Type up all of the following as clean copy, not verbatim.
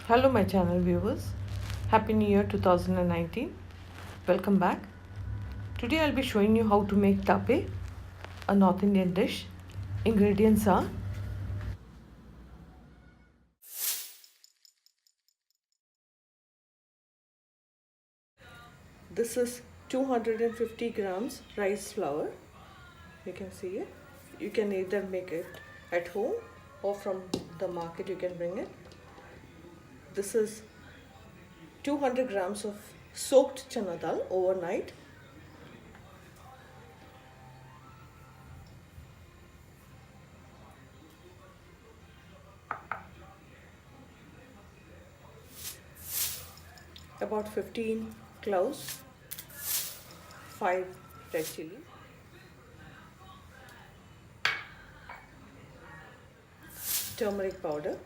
Hello, my channel viewers. Happy New Year 2019. Welcome back. Today I'll be showing you how to make Thapee, a North Indian dish. Ingredients are this is 250 grams rice flour. You can see it. You can either make it at home or from the market you can bring it. This is 200 grams of soaked Chanadal overnight. About 15 cloves, 5 red chillies, turmeric powder,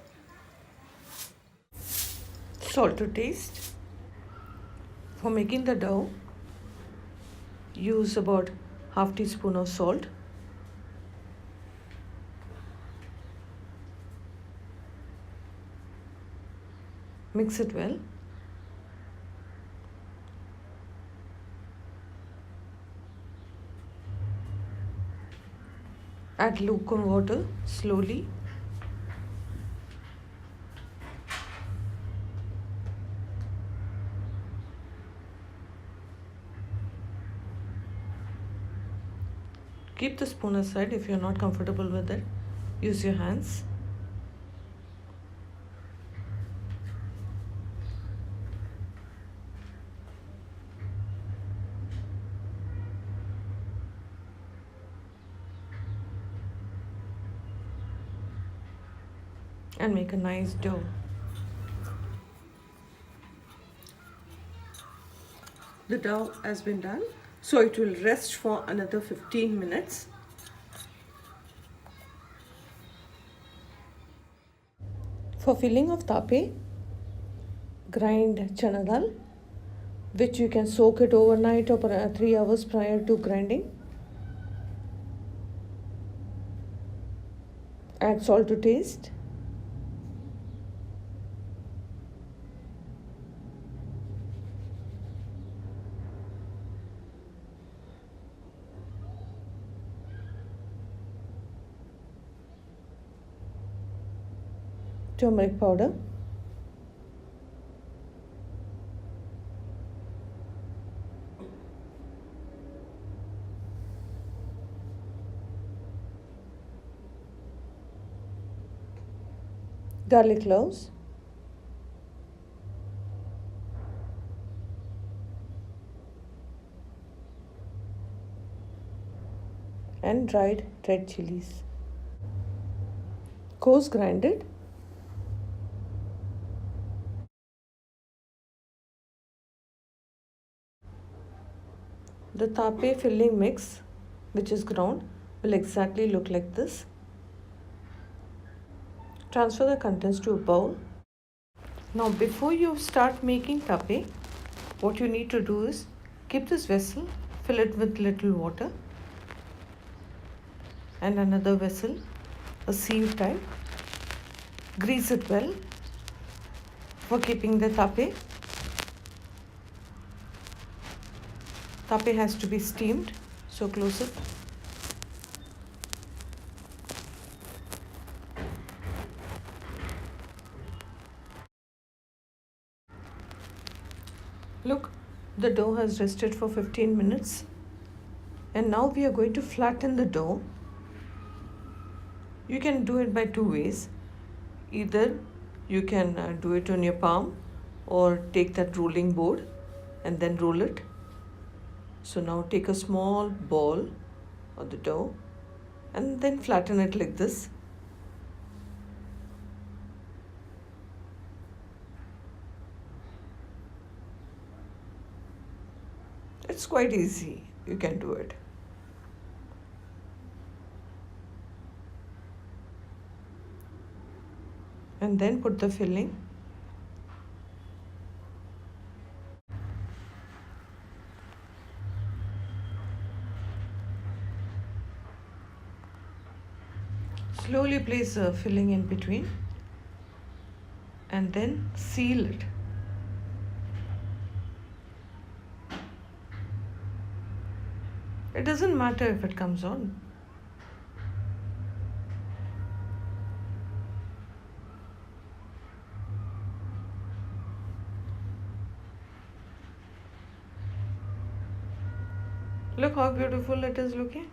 salt to taste. For making the dough, use about half teaspoon of salt, mix it well. Add lukewarm water slowly. Keep the spoon aside if you're not comfortable with it. Use your hands. And make a nice dough. The dough has been done, so it will rest for another 15 minutes. For filling of Thapee, grind Chanadal, which you can soak it overnight or 3 hours prior to grinding. Add salt to taste. Turmeric powder, garlic cloves, and dried red chillies. Coarse grinded. The Thapee filling mix, which is ground, will exactly look like this. Transfer the contents to a bowl. Now, before you start making Thapee, what you need to do is keep this vessel, fill it with little water, and another vessel, a sieve type. Grease it well for keeping the Thapee. Thapee has to be steamed, so close it. Look, the dough has rested for 15 minutes. And now we are going to flatten the dough. You can do it by two ways. Either you can do it on your palm or take that rolling board and then roll it. So now take a small ball of the dough and then flatten it like this. It's quite easy. You can do it. And then put the filling. Slowly place the filling in between and then seal it. It doesn't matter if it comes on. Look how beautiful it is looking.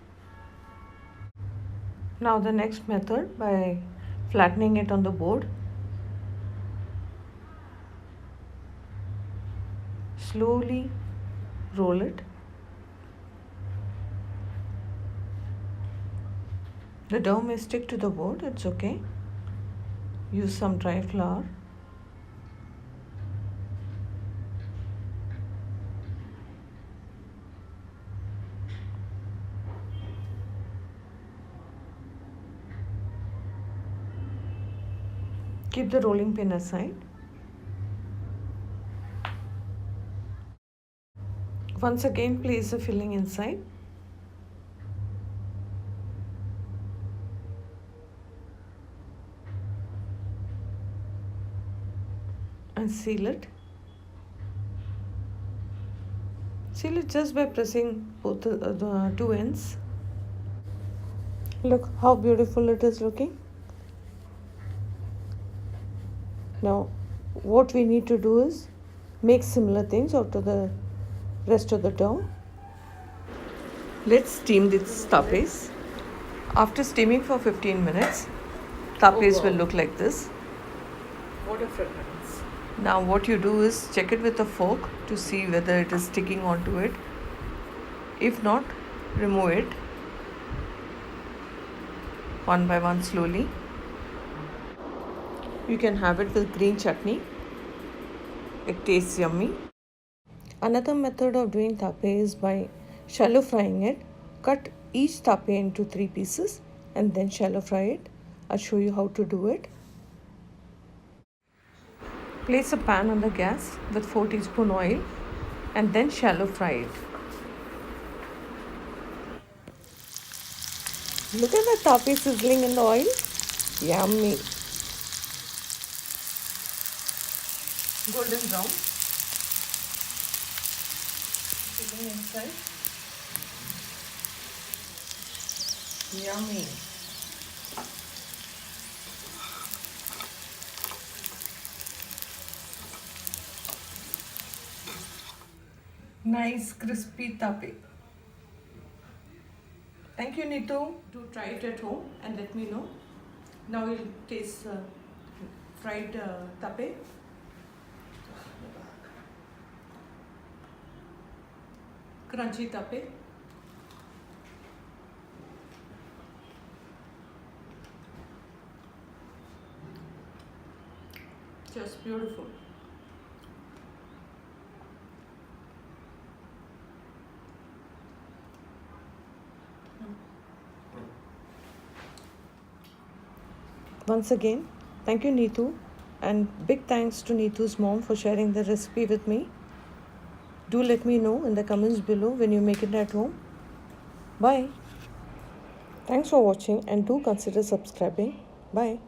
Now the next method, by flattening it on the board. Slowly roll it. The dough may stick to the board, it's okay. Use some dry flour. Keep the rolling pin aside. Once again, place the filling inside. And seal it. Seal it just by pressing both the two ends. Look how beautiful it is looking. Now what we need to do is make similar things out of the rest of the dough. Let's steam these thapes. After steaming for 15 minutes, thapes will look like this. What a fragrance. Now what you do is check it with a fork to see whether it is sticking onto it. If not, remove it one by one slowly. You can have it with green chutney. It tastes yummy. Another method of doing thapes is by shallow frying it. Cut each thape into 3 pieces and then shallow fry it. I'll show you how to do it. Place a pan on the gas with 4 teaspoon oil and then shallow fry it. Look at the thape sizzling in the oil. Yummy. Golden brown. Sitting inside. Yummy. Nice crispy thape. Thank you, Neetu. Do try it at home and let me know. Now we'll taste fried thape. Crunchy thape. Just beautiful. Once again, thank you, Neetu, and big thanks to Neetu's mom for sharing the recipe with me. Do let me know in the comments below when you make it at home. Bye. Thanks for watching and do consider subscribing. Bye.